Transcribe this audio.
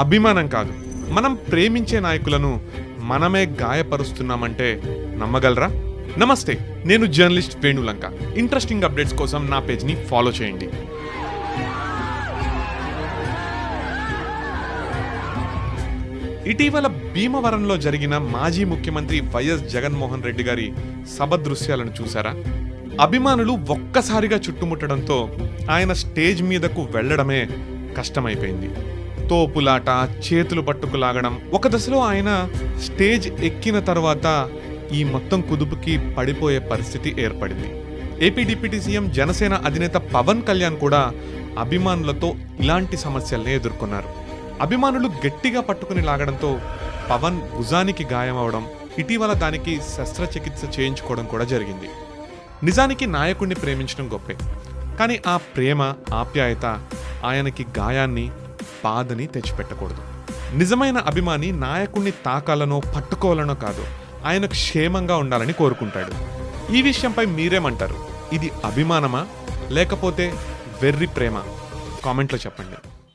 అభిమానం కాదు, మనం ప్రేమించే నాయకులను మనమే గాయపరుస్తున్నామంటే నమ్మగలరా? నమస్తే, నేను జర్నలిస్ట్ వేణులంక. ఇంట్రెస్టింగ్ అప్డేట్స్ కోసం నా పేజ్ని ఫాలో చేయండి. ఇటీవల భీమవరంలో జరిగిన మాజీ ముఖ్యమంత్రి వైఎస్ జగన్మోహన్ రెడ్డి గారి సభ దృశ్యాలను చూసారా? అభిమానులు ఒక్కసారిగా చుట్టుముట్టడంతో ఆయన స్టేజ్ మీదకు వెళ్లడమే కష్టమైపోయింది. తోపులాట, చేతులు పట్టుకు లాగడం. ఒక దశలో ఆయన స్టేజ్ ఎక్కిన తర్వాత ఈ మొత్తం కుదుపుకి పడిపోయే పరిస్థితి ఏర్పడింది. ఏపీ డిప్యూటీ సీఎం, జనసేన అధినేత పవన్ కళ్యాణ్ కూడా అభిమానులతో ఇలాంటి సమస్యల్ని ఎదుర్కొన్నారు. అభిమానులు గట్టిగా పట్టుకుని లాగడంతో పవన్ భుజానికి గాయం అవడం, ఇటీవల దానికి శస్త్రచికిత్స చేయించుకోవడం కూడా జరిగింది. నిజానికి నాయకుడిని ప్రేమించడం గొప్పే, కానీ ఆ ప్రేమ, ఆప్యాయత ఆయనకి గాయాన్ని, బాధని తెచ్చిపెట్టకూడదు. నిజమైన అభిమాని నాయకుడిని తాకాలనో పట్టుకోవాలనో కాదు, ఆయన క్షేమంగా ఉండాలని కోరుకుంటాడు. ఈ విషయంపై మీరేమంటారు? ఇది అభిమానమా లేకపోతే వెర్రి ప్రేమ? కామెంట్లో చెప్పండి.